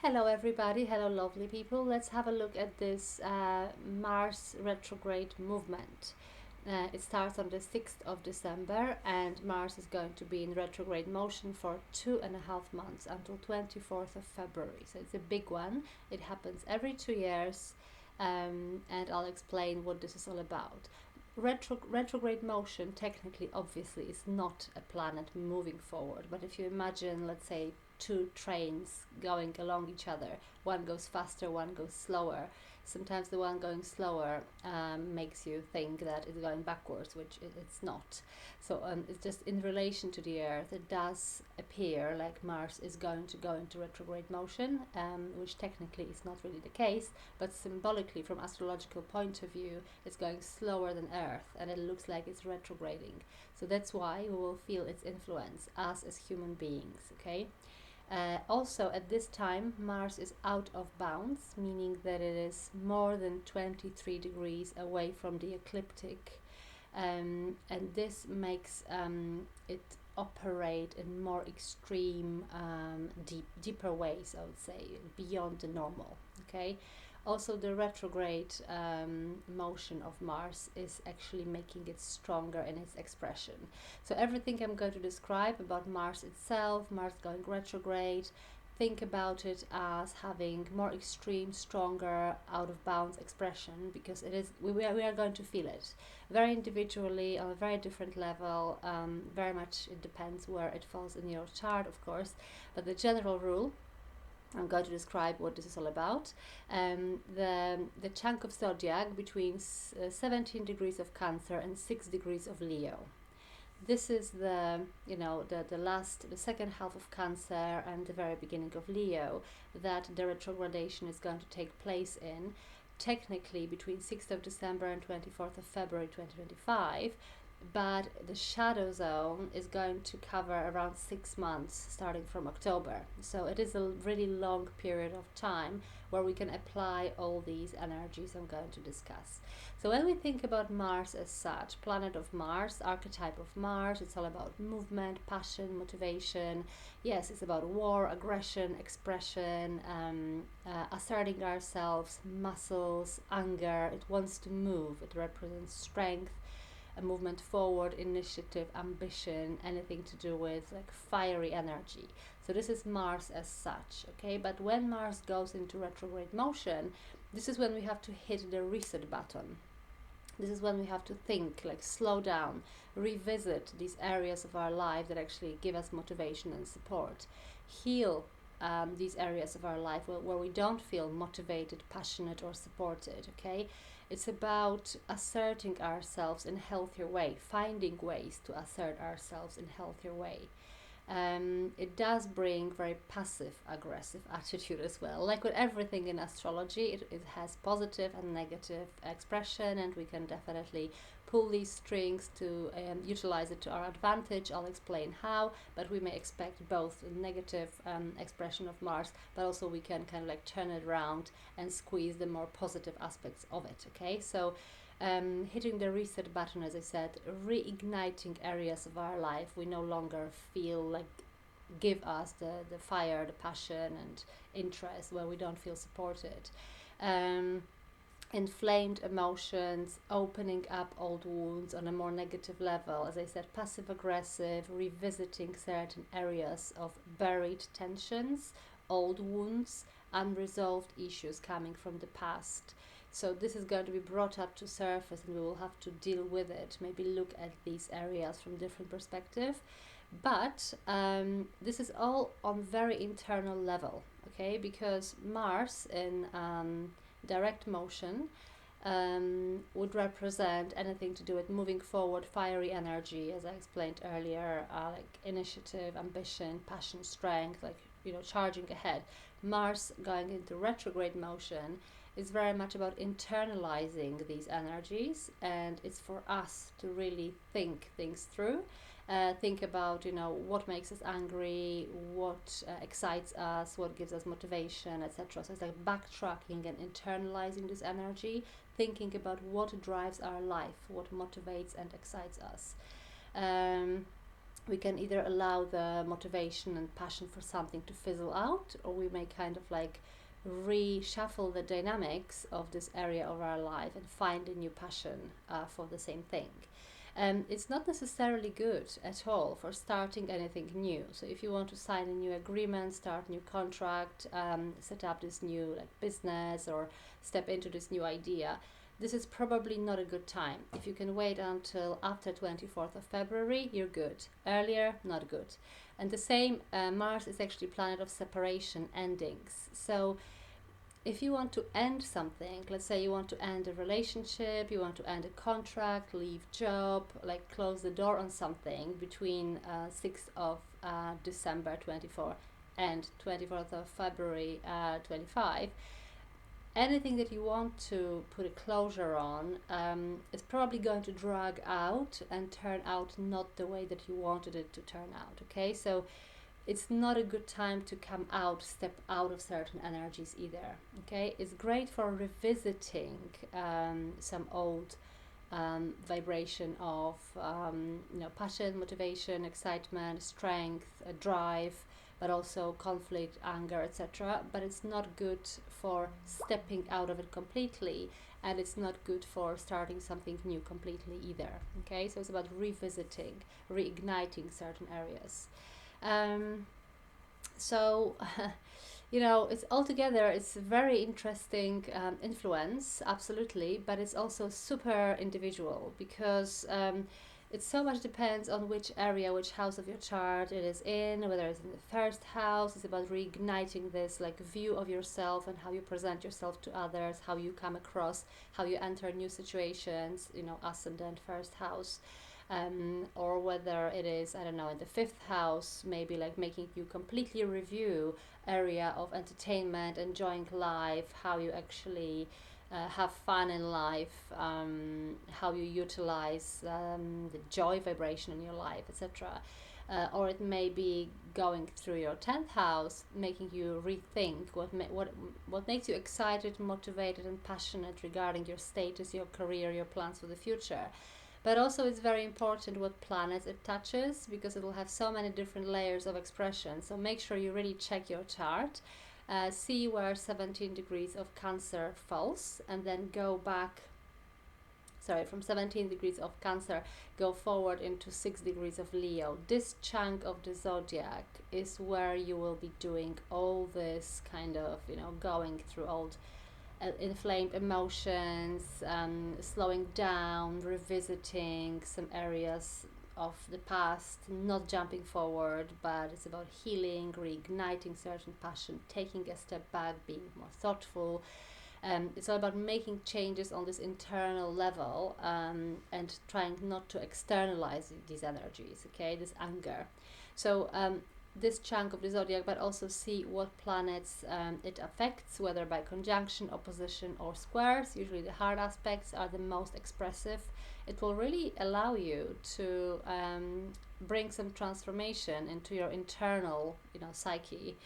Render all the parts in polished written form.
Hello, everybody. Hello, lovely people. Let's have a look at this Mars retrograde movement. It starts on the 6th of December, and Mars is going to be in retrograde motion for 2.5 months until 24th of February. So it's a big one. It happens every 2 years, and I'll explain what this is all about. Retrograde motion, technically, obviously, is not a planet moving forward, but if you imagine, let's say, two trains going along each other. One goes faster, one goes slower. Sometimes the one going slower makes you think that it's going backwards, which it's not. So it's just in relation to the Earth, it does appear like Mars is going to go into retrograde motion, which technically is not really the case, but symbolically, from astrological point of view, it's going slower than Earth, and it looks like it's retrograding. So that's why we will feel its influence, us as human beings, okay? Also, at this time, Mars is out of bounds, meaning that it is more than 23 degrees away from the ecliptic, and this makes it operate in more extreme, deeper ways, I would say, beyond the normal. Okay. Also, the retrograde motion of Mars is actually making it stronger in its expression. So everything I'm going to describe about Mars itself, Mars going retrograde, think about it as having more extreme, stronger, out of bounds expression, because it is we are going to feel it very individually on a very different level. Very much it depends where it falls in your chart, of course, but the general rule, I'm going to describe what this is all about. The chunk of zodiac between 17 degrees of Cancer and 6 degrees of Leo. This is the second half of Cancer and the very beginning of Leo that the retrogradation is going to take place in, technically between 6th of December and 24th of February 2025. But the shadow zone is going to cover around 6 months starting from October. So it is a really long period of time where we can apply all these energies I'm going to discuss. So when we think about Mars as such, planet of Mars, archetype of Mars, it's all about movement, passion, motivation. Yes, it's about war, aggression, expression, asserting ourselves, muscles, anger. It wants to move. It represents strength, a movement forward, initiative, ambition, anything to do with like fiery energy. So this is Mars as such, okay? But when Mars goes into retrograde motion, this is when we have to hit the reset button. This is when we have to think, like slow down, revisit these areas of our life that actually give us motivation and support, heal these areas of our life where we don't feel motivated, passionate, or supported, okay? It's about asserting ourselves in a healthier way, finding ways to assert ourselves in a healthier way. It does bring very passive aggressive attitude as well. Like with everything in astrology, it has positive and negative expression, and we can definitely pull these strings to utilize it to our advantage. I'll explain how, but we may expect both a negative expression of Mars, but also we can kind of like turn it around and squeeze the more positive aspects of it, okay? So hitting the reset button, as I said, reigniting areas of our life we no longer feel like give us the fire, the passion, and interest, where we don't feel supported. Inflamed emotions, opening up old wounds on a more negative level. As I said, passive aggressive, revisiting certain areas of buried tensions, old wounds, unresolved issues coming from the past. So this is going to be brought up to surface, and we will have to deal with it, maybe look at these areas from different perspective. But this is all on very internal level, okay? Because Mars in direct motion would represent anything to do with moving forward, fiery energy, as I explained earlier, like initiative, ambition, passion, strength, like, charging ahead. Mars going into retrograde motion is very much about internalizing these energies, and it's for us to really think things through. Think about what makes us angry, what excites us, what gives us motivation, etc. So it's like backtracking and internalizing this energy, thinking about what drives our life, what motivates and excites us. we can either allow the motivation and passion for something to fizzle out, or we may kind of like reshuffle the dynamics of this area of our life and find a new passion for the same thing. It's not necessarily good at all for starting anything new. So if you want to sign a new agreement, start a new contract, set up this new like business, or step into this new idea, this is probably not a good time. If you can wait until after 24th of February, you're good. Earlier, not good. And the same, Mars is actually planet of separation, endings. So if you want to end something, let's say you want to end a relationship, you want to end a contract, leave job, like close the door on something between 6th of December 24 and 24th of February 25, anything that you want to put a closure on is probably going to drag out and turn out not the way that you wanted it to turn out, okay? So it's not a good time to step out of certain energies either, okay? It's great for revisiting some old vibration of passion, motivation, excitement, strength, drive, but also conflict, anger, etc. But it's not good for stepping out of it completely, and it's not good for starting something new completely either, okay? So it's about revisiting, reigniting certain areas. So it's altogether, it's a very interesting influence, absolutely, but it's also super individual, because it so much depends on which area, which house of your chart it is in, whether it's in the first house. It's about reigniting this like view of yourself and how you present yourself to others, how you come across, how you enter new situations, ascendant first house. Or whether it is, I don't know, in the fifth house, maybe like making you completely review area of entertainment, enjoying life, how you actually have fun in life, how you utilize the joy vibration in your life, etc. Or it may be going through your 10th house, making you rethink what makes you excited, motivated, and passionate regarding your status, your career, your plans for the future. But also it's very important what planets it touches, because it will have so many different layers of expression. So make sure you really check your chart, see where 17 degrees of Cancer falls, and then go back, from 17 degrees of Cancer, go forward into 6 degrees of Leo. This chunk of the zodiac is where you will be doing all this kind of, going through old inflamed emotions, slowing down, revisiting some areas of the past, not jumping forward, but it's about healing, reigniting certain passion, taking a step back, being more thoughtful. It's all about making changes on this internal level, and trying not to externalize these energies, okay, this anger. So this chunk of the zodiac, but also see what planets it affects, whether by conjunction, opposition, or squares. Usually the hard aspects are the most expressive. It will really allow you to bring some transformation into your internal psyche,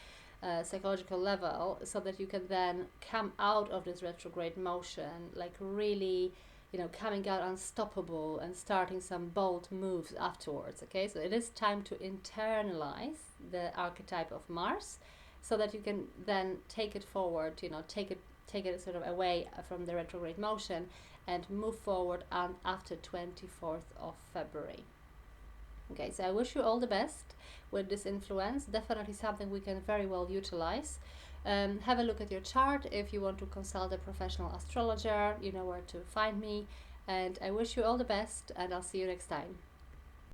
psychological level, so that you can then come out of this retrograde motion like really coming out unstoppable and starting some bold moves afterwards, okay? So it is time to internalize the archetype of Mars, so that you can then take it forward, take it sort of away from the retrograde motion and move forward after 24th of February. Okay, so I wish you all the best with this influence. Definitely something we can very well utilize. Have a look at your chart. If you want to consult a professional astrologer, you know where to find me. And I wish you all the best, and I'll see you next time.